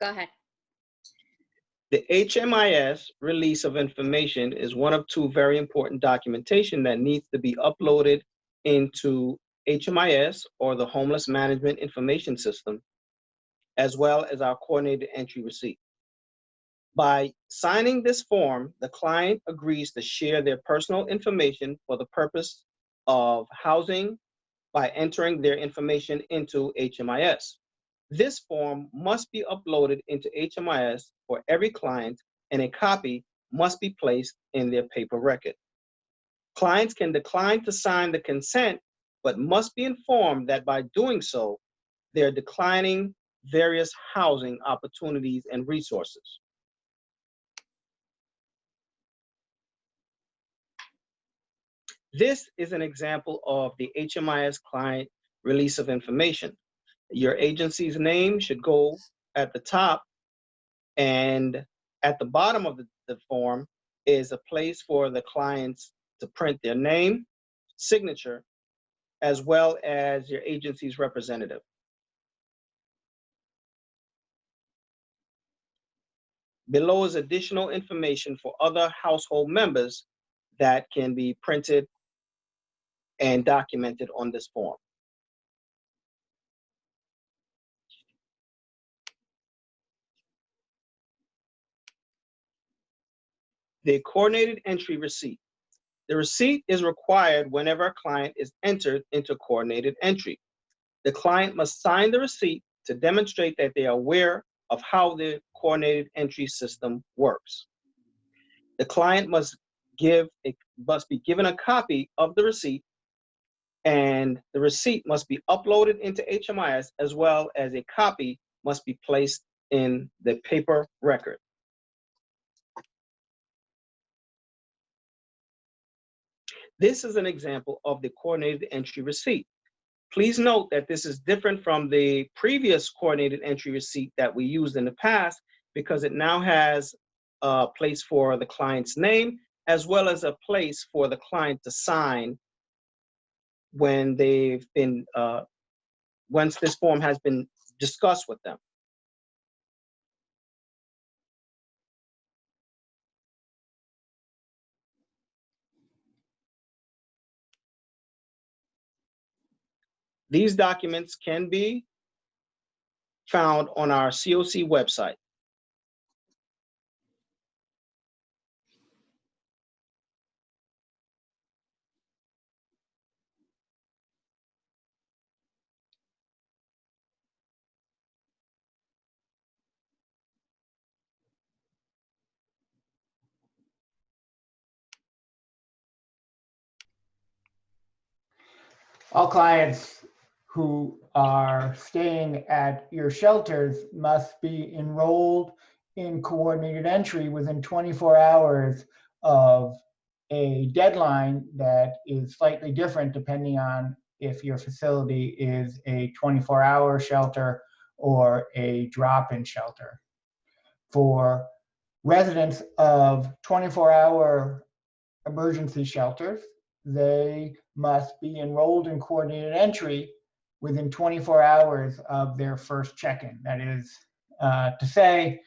Go ahead. The HMIS release of information is one of two very important documentation that needs to be uploaded into HMIS, or the Homeless Management Information System, as well as our coordinated entry receipt. By signing this form, the client agrees to share their personal information for the purpose of housing by entering their information into HMIS. This form must be uploaded into HMIS for every client, and a copy must be placed in their paper record. Clients can decline to sign the consent, but must be informed that by doing so, they're declining various housing opportunities and resources. This is an example of the HMIS client release of information. Your agency's name should go at the top, and at the bottom of the form is a place for the clients to print their name, signature, as well as your agency's representative. Below is additional information for other household members that can be printed and documented on this form. The coordinated entry receipt. The receipt is required whenever a client is entered into coordinated entry. The client must sign the receipt to demonstrate that they are aware of how the coordinated entry system works. The client must be given a copy of the receipt, and the receipt must be uploaded into HMIS, as well as a copy must be placed in the paper record. This is an example of the coordinated entry receipt. Please note that this is different from the previous coordinated entry receipt that we used in the past, because it now has a place for the client's name, as well as a place for the client to sign when they've been, once this form has been discussed with them. These documents can be found on our COC website. All clients who are staying at your shelters must be enrolled in coordinated entry within 24 hours of a deadline that is slightly different depending on if your facility is a 24-hour shelter or a drop-in shelter. For residents of 24-hour emergency shelters, they must be enrolled in coordinated entry within 24 hours of their first check-in. That is to say,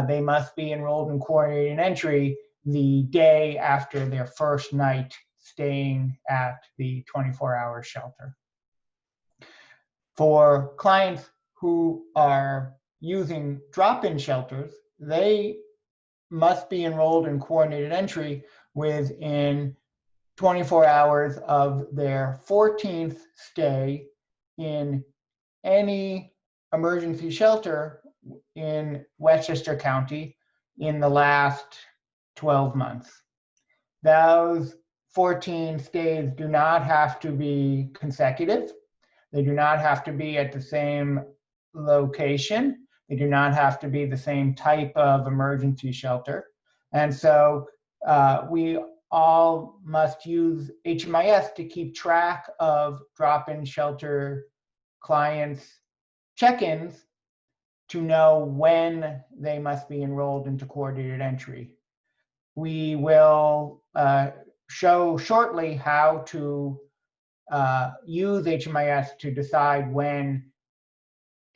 they must be enrolled in coordinated entry the day after their first night staying at the 24-hour shelter. For clients who are using drop-in shelters, they must be enrolled in coordinated entry within 24 hours of their 14th stay in any emergency shelter in Westchester County in the last 12 months. Those 14 stays do not have to be consecutive. They do not have to be at the same location. They do not have to be the same type of emergency shelter. And so we all must use HMIS to keep track of drop-in shelter clients' check-ins to know when they must be enrolled into coordinated entry. We will show shortly how to use HMIS to decide when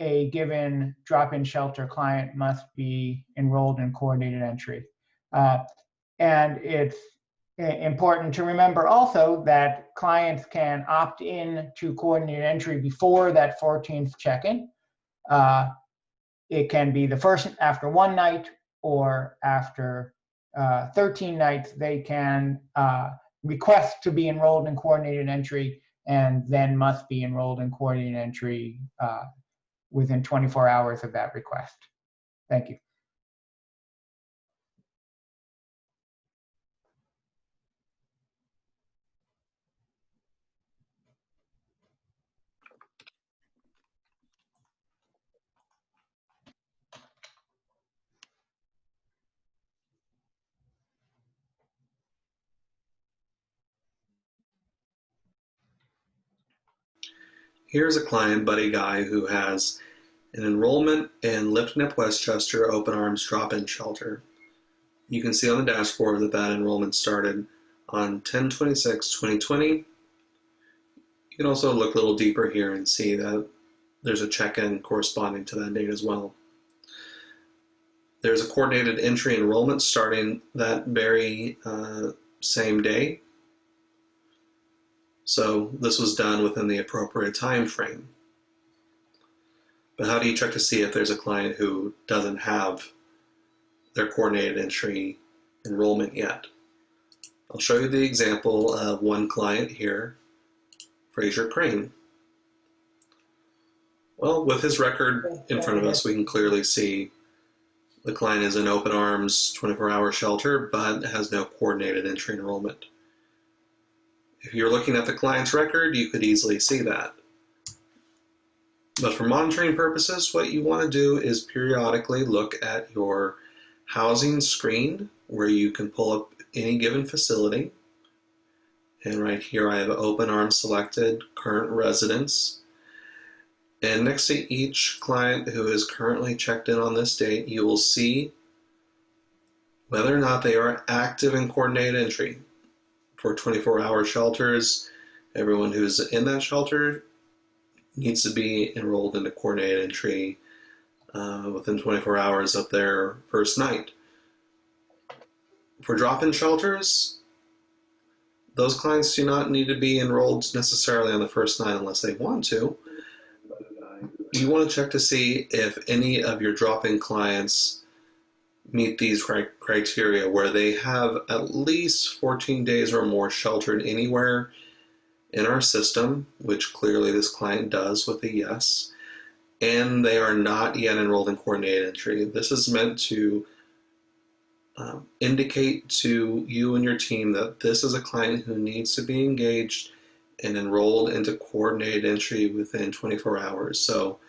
a given drop-in shelter client must be enrolled in coordinated entry. And it's important to remember also that clients can opt in to coordinated entry before that 14th check-in. It can be the first after one night or after 13 nights. They can request to be enrolled in coordinated entry and then must be enrolled in coordinated entry within 24 hours of that request. Thank you. Here's a client, Buddy Guy, who has an enrollment in Lifton at Westchester Open Arms Drop-In Shelter. You can see on the dashboard that that enrollment started on 10/26/2020. You can also look a little deeper here and see that there's a check-in corresponding to that date as well. There's a coordinated entry enrollment starting that very same day. So this was done within the appropriate time frame. But how do you check to see if there's a client who doesn't have their coordinated entry enrollment yet? I'll show you the example of one client here, Fraser Crane. Well, with his record in front of us, we can clearly see the client is in open arms 24-hour shelter, but has no coordinated entry enrollment. If you're looking at the client's record, you could easily see that. But for monitoring purposes, what you want to do is periodically look at your housing screen where you can pull up any given facility. And right here I have open arms selected, current residence. And next to each client who is currently checked in on this date, you will see whether or not they are active in coordinated entry. For 24-hour shelters, everyone who's in that shelter needs to be enrolled into coordinated entry within 24 hours of their first night. For drop-in shelters, those clients do not need to be enrolled necessarily on the first night unless they want to. You want to check to see if any of your drop-in clients meet these criteria where they have at least 14 days or more sheltered anywhere in our system, which clearly this client does with a yes, and they are not yet enrolled in coordinated entry. This is meant to indicate to you and your team that this is a client who needs to be engaged and enrolled into coordinated entry within 24 hours. So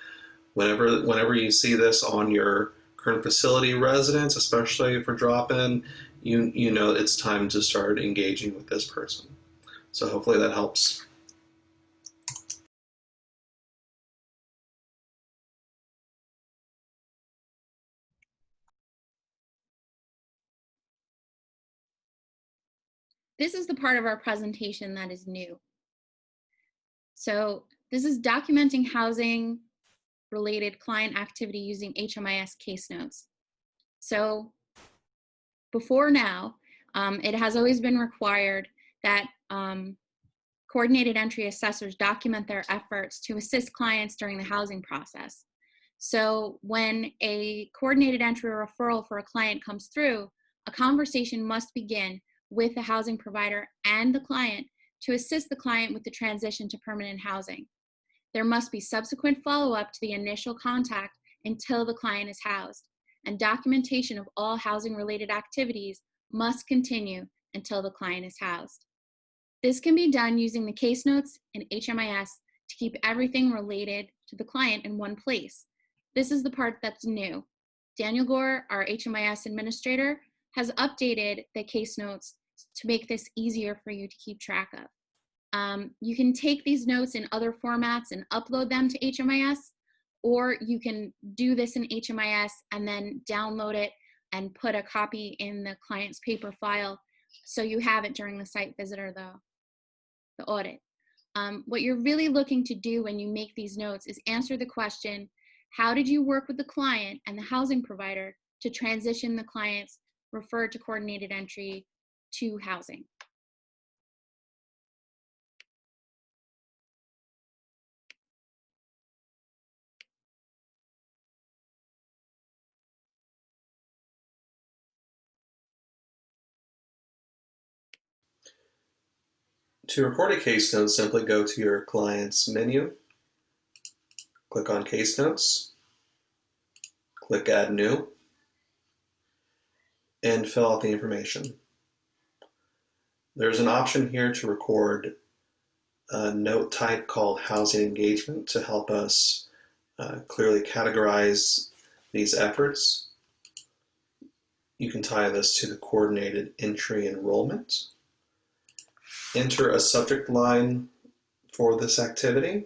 whenever you see this on your current facility residents, especially for drop-in, you know it's time to start engaging with this person. So hopefully that helps. This is the part of our presentation that is new. So this is documenting housing related client activity using HMIS case notes. So before now, it has always been required that coordinated entry assessors document their efforts to assist clients during the housing process. So when a coordinated entry or referral for a client comes through, a conversation must begin with the housing provider and the client to assist the client with the transition to permanent housing. There must be subsequent follow-up to the initial contact until the client is housed, and documentation of all housing-related activities must continue until the client is housed. This can be done using the case notes and HMIS to keep everything related to the client in one place. This is the part that's new. Daniel Gore, our HMIS administrator, has updated the case notes to make this easier for you to keep track of. You can take these notes in other formats and upload them to HMIS, or you can do this in HMIS and then download it and put a copy in the client's paper file so you have it during the site visit or the audit. What you're really looking to do when you make these notes is answer the question, How did you work with the client and the housing provider to transition the clients referred to coordinated entry to housing? To record a case note, simply go to your client's menu, click on Case Notes, click Add New, and fill out the information. There's an option here to record a note type called Housing Engagement to help us clearly categorize these efforts. You can tie this to the coordinated entry enrollment. Enter a subject line for this activity.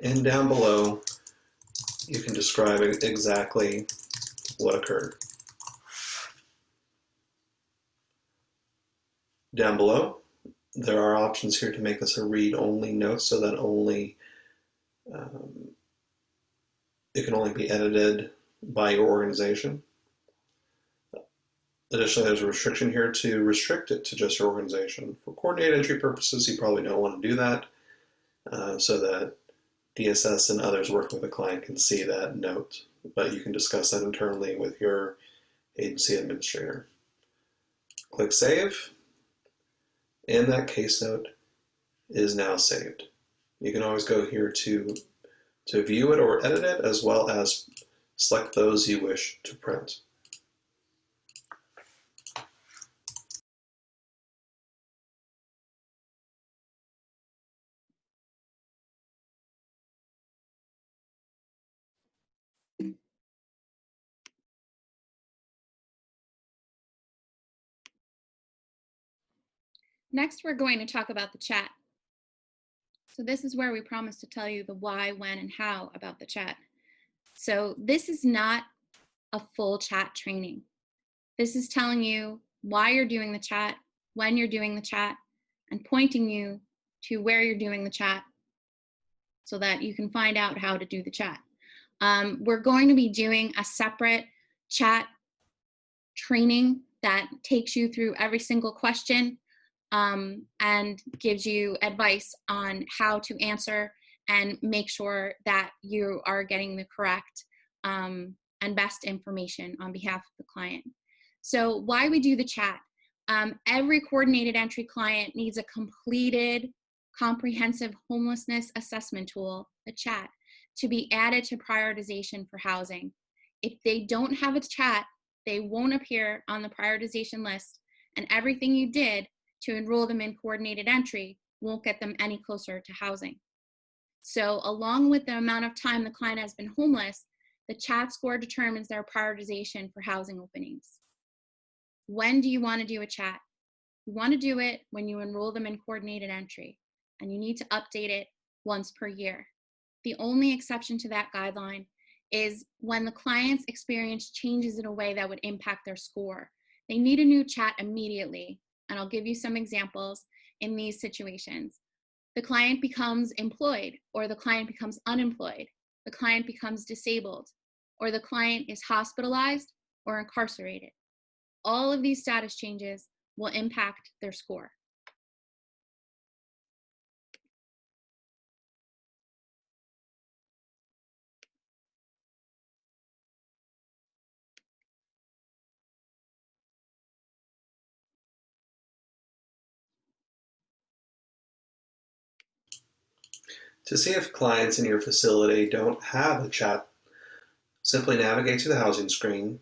And down below, you can describe exactly what occurred. Down below, there are options here to make this a read-only note so that it can only be edited by your organization. Additionally, there's a restriction here to restrict it to just your organization. For coordinated entry purposes, you probably don't want to do that so that DSS and others working with the client can see that note, but you can discuss that internally with your agency administrator. Click Save, and that case note is now saved. You can always go here to view it or edit it, as well as select those you wish to print. Next, we're going to talk about the chat. So this is where we promise to tell you the why, when, and how about the chat. So this is not a full chat training. This is telling you why you're doing the chat, when you're doing the chat, and pointing you to where you're doing the chat so that you can find out how to do the chat. We're going to be doing a separate chat training that takes you through every single question and gives you advice on how to answer and make sure that you are getting the correct and best information on behalf of the client. So why we do the chat. Every coordinated entry client needs a completed comprehensive homelessness assessment tool, the chat, to be added to prioritization for housing. If they don't have a chat, they won't appear on the prioritization list, and everything you did to enroll them in coordinated entry won't get them any closer to housing. So along with the amount of time the client has been homeless, the chat score determines their prioritization for housing openings. When do you want to do a chat? You want to do it when you enroll them in coordinated entry, and you need to update it once per year. The only exception to that guideline is when the clients experience changes in a way that would impact their score. They need a new chat immediately, and I'll give you some examples in these situations. The client becomes employed, or the client becomes unemployed, the client becomes disabled, or the client is hospitalized or incarcerated. All of these status changes will impact their score. To see if clients in your facility don't have a chat, simply navigate to the housing screen,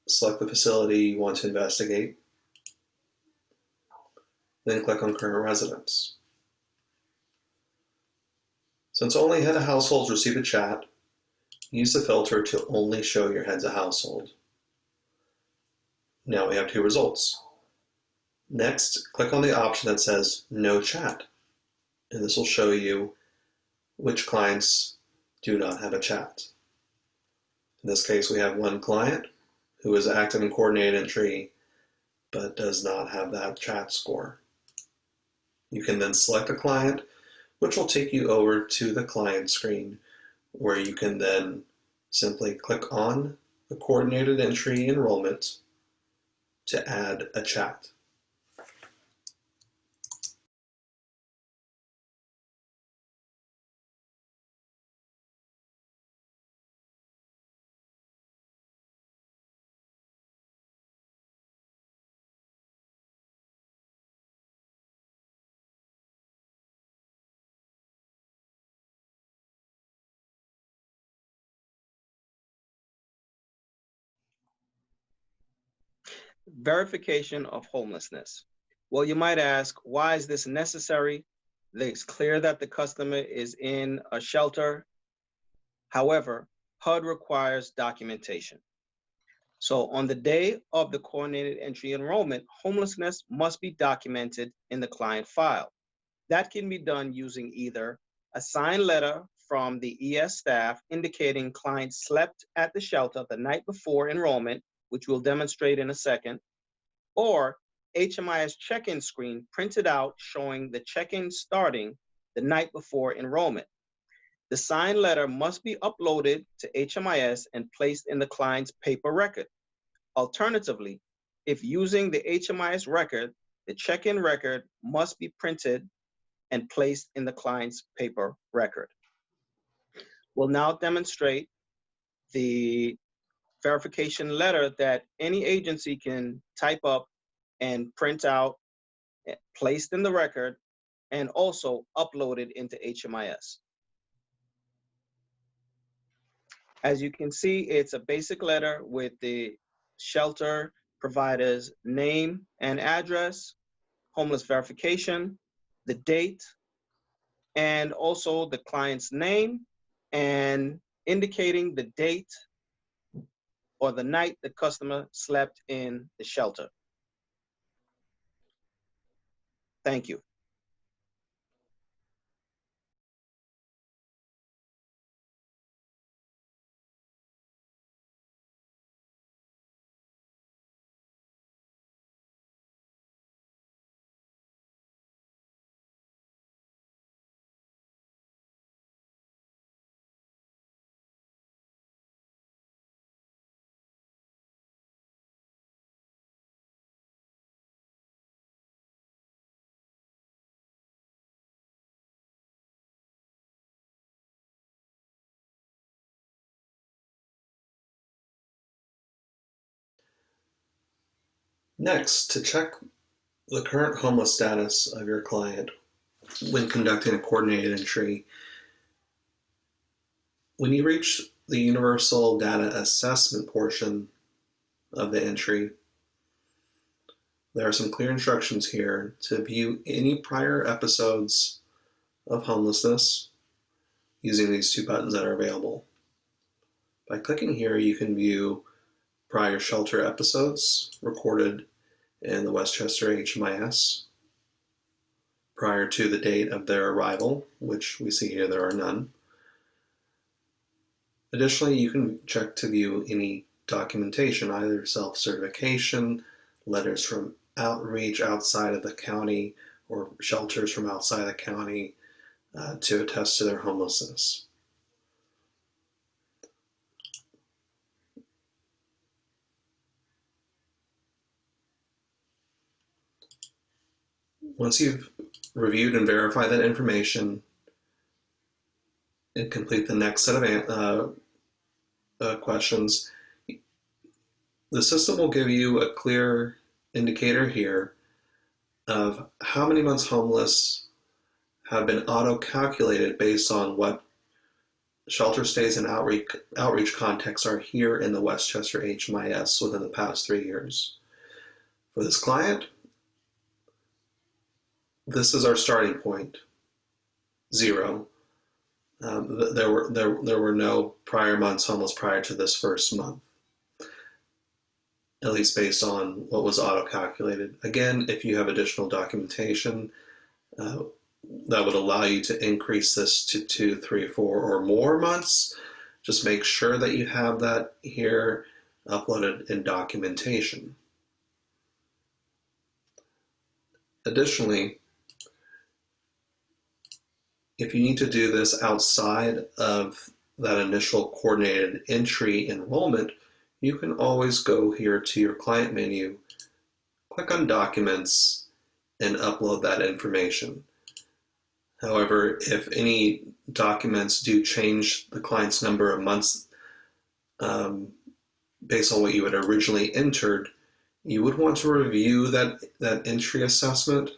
select the facility you want to investigate, then click on Current Residents. Since only head of households receive a chat, use the filter to only show your heads of household. Now we have two results. Next, click on the option that says No Chat, and this will show you which clients do not have a chat. In this case, we have one client who is active in coordinated entry but does not have that chat score. You can then select a client, which will take you over to the client screen, where you can then simply click on the coordinated entry enrollment to add a chat. Verification of homelessness. Well, you might ask, why is this necessary? It's clear that the customer is in a shelter. However, HUD requires documentation. So on the day of the coordinated entry enrollment, homelessness must be documented in the client file. That can be done using either a signed letter from the ES staff indicating client slept at the shelter the night before enrollment, which we'll demonstrate in a second, or HMIS check-in screen printed out showing the check-in starting the night before enrollment. The signed letter must be uploaded to HMIS and placed in the client's paper record. Alternatively, if using the HMIS record, the check-in record must be printed and placed in the client's paper record. We'll now demonstrate the verification letter that any agency can type up and print out, placed in the record, and also uploaded into HMIS. As you can see, it's a basic letter with the shelter provider's name and address, homeless verification, the date, and also the client's name, and indicating the date or the night the customer slept in the shelter. Thank you. Next, to check the current homeless status of your client when conducting a coordinated entry, when you reach the Universal Data Assessment portion of the entry, there are some clear instructions here to view any prior episodes of homelessness using these two buttons that are available. By clicking here, you can view prior shelter episodes recorded in the Westchester HMIS prior to the date of their arrival, which we see here there are none. Additionally, you can check to view any documentation, either self-certification, letters from outreach outside of the county, or shelters from outside the county to attest to their homelessness. Once you've reviewed and verified that information and complete the next set of questions, the system will give you a clear indicator here of how many months homeless have been auto-calculated based on what shelter stays and outreach contexts are here in the Westchester HMIS within the past 3 years. For this client, this is our starting point, 0. There were no prior months homeless prior to this first month, at least based on what was auto-calculated. Again, if you have additional documentation that would allow you to increase this to 2, 3, 4, or more months, just make sure that you have that here uploaded in documentation. Additionally, If you need to do this outside of that initial coordinated entry enrollment, you can always go here to your client menu, click on Documents, and upload that information. However, if any documents do change the client's number of months based on what you had originally entered, you would want to review that entry assessment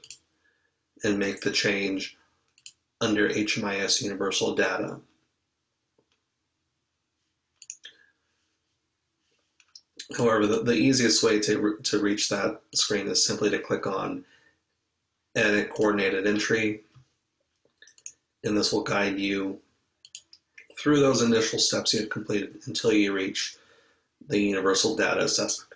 and make the change under HMIS Universal Data. However, the easiest way to reach that screen is simply to click on Edit Coordinated Entry, and this will guide you through those initial steps you had completed until you reach the Universal Data Assessment.